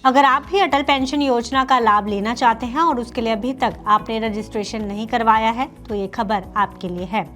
अगर आप भी अटल पेंशन योजना का लाभ लेना चाहते हैं और उसके लिए अभी तक आपने रजिस्ट्रेशन नहीं करवाया है तो ये खबर आपके लिए है।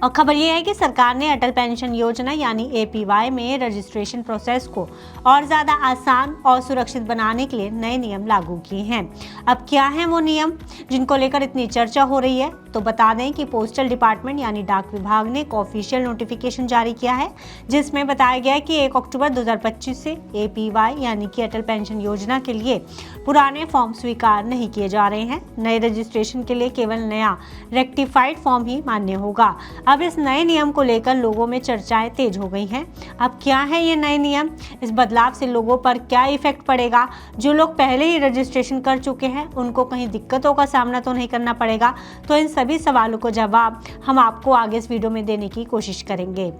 और खबर ये है कि सरकार ने अटल पेंशन योजना यानी एपीवाई में रजिस्ट्रेशन प्रोसेस को और ज़्यादा आसान और सुरक्षित बनाने के लिए नए नियम लागू किए हैं। अब क्या हैं वो नियम जिनको लेकर इतनी चर्चा हो रही है? तो बता दें कि पोस्टल डिपार्टमेंट यानी डाक विभाग ने एक ऑफिशियल नोटिफिकेशन जारी किया है जिसमें बताया गया है कि 1 अक्टूबर 2025 से एपीवाई यानी कि अटल पेंशन योजना के लिए पुराने फॉर्म स्वीकार नहीं किए जा रहे हैं। नए रजिस्ट्रेशन के लिए केवल नया रेक्टिफाइड फॉर्म ही मान्य होगा। अब इस नए नियम को लेकर लोगों में चर्चाएं तेज हो गई हैं। अब क्या है ये नए नियम? इस बदलाव से लोगों पर क्या इफेक्ट पड़ेगा? जो लोग पहले ही रजिस्ट्रेशन कर चुके हैं उनको कहीं दिक्कतों का सामना तो नहीं करना पड़ेगा? तो इन सभी सवालों को जवाब हम आपको आगे इस वीडियो में देने की कोशिश करेंगे।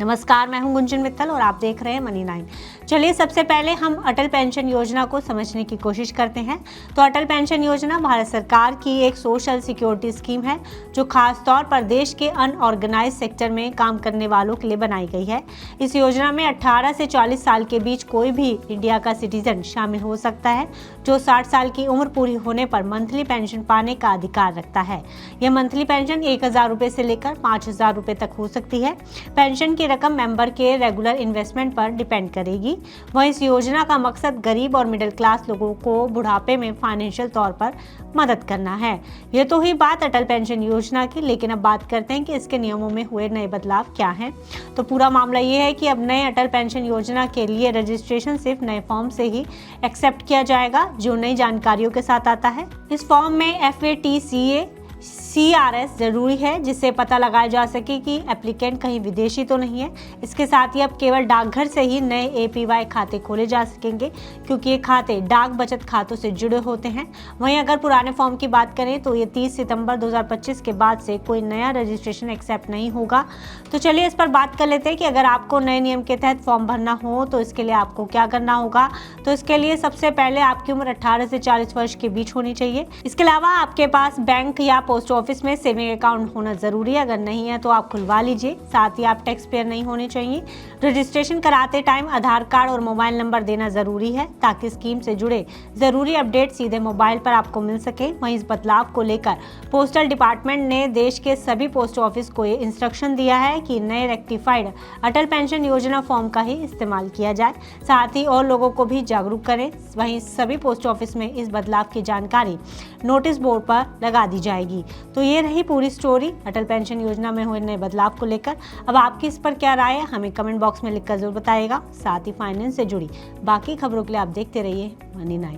नमस्कार, मैं हूं गुंजन मित्तल और आप देख रहे हैं मनी 9। चलिए सबसे पहले हम अटल पेंशन योजना को समझने की कोशिश करते हैं। तो अटल पेंशन योजना भारत सरकार की एक सोशल सिक्योरिटी स्कीम है जो खास तौर पर देश के अनऑर्गेनाइज सेक्टर में काम करने वालों के लिए बनाई गई है। इस योजना में 18 से 40 साल के बीच कोई भी इंडिया का सिटीजन शामिल हो सकता है जो 60 साल की उम्र पूरी होने पर मंथली पेंशन पाने का अधिकार रखता है। यह मंथली पेंशन 1000 रुपये से लेकर 5000 रुपये तक हो सकती है। पेंशन की रकम मेंबर के रेगुलर इन्वेस्टमेंट पर डिपेंड करेगी। वहीं इस योजना का मकसद गरीब और मिडिल क्लास लोगों को बुढ़ापे में फाइनेंशियल तौर पर मदद करना है। ये तो हुई बात अटल पेंशन योजना की, लेकिन अब बात करते हैं कि इसके नियमों में हुए नए बदलाव क्या हैं। तो पूरा मामला ये है कि अब नए अटल पेंशन योजना के लिए रजिस्ट्रेशन सिर्फ नए फॉर्म से ही एक्सेप्ट किया जाएगा जो नई जानकारियों के साथ आता है। इस फॉर्म में FATCA CRS जरूरी है जिससे पता लगाया जा सके कि एप्लीकेंट कहीं विदेशी तो नहीं है। इसके साथ ही अब केवल डाकघर से ही नए एपीवाई खाते खोले जा सकेंगे क्योंकि ये खाते डाक बचत खातों से जुड़े होते हैं। वहीं अगर पुराने फॉर्म की बात करें तो ये 30 सितंबर 2025 के बाद से कोई नया रजिस्ट्रेशन एक्सेप्ट नहीं होगा। तो चलिए इस पर बात कर लेते हैं कि अगर आपको नए नियम के तहत फॉर्म भरना हो तो इसके लिए आपको क्या करना होगा। तो इसके लिए सबसे पहले आपकी उम्र 18 से 40 वर्ष के बीच होनी चाहिए। इसके अलावा आपके पास बैंक या पोस्ट ऑफिस में सेविंग अकाउंट होना जरूरी है। अगर नहीं है तो आप खुलवा लीजिए। साथ ही आप टैक्स पेयर नहीं होने चाहिए। रजिस्ट्रेशन कराते टाइम आधार कार्ड और मोबाइल नंबर देना जरूरी है ताकि स्कीम से जुड़े जरूरी अपडेट सीधे मोबाइल पर आपको मिल सके। वहीं इस बदलाव को लेकर पोस्टल डिपार्टमेंट ने देश के सभी पोस्ट ऑफिस को ये इंस्ट्रक्शन दिया है कि नए रेक्टिफाइड अटल पेंशन योजना फॉर्म का ही इस्तेमाल किया जाए। साथ ही और लोगों को भी जागरूक करें। वहीं सभी पोस्ट ऑफिस में इस बदलाव की जानकारी नोटिस बोर्ड पर लगा दी जाएगी। तो ये रही पूरी स्टोरी अटल पेंशन योजना में हुए नए बदलाव को लेकर। अब आपकी इस पर क्या राय है हमें कमेंट बॉक्स में लिखकर जरूर बताइएगा। साथ ही फाइनेंस से जुड़ी बाकी खबरों के लिए आप देखते रहिए मनी 9।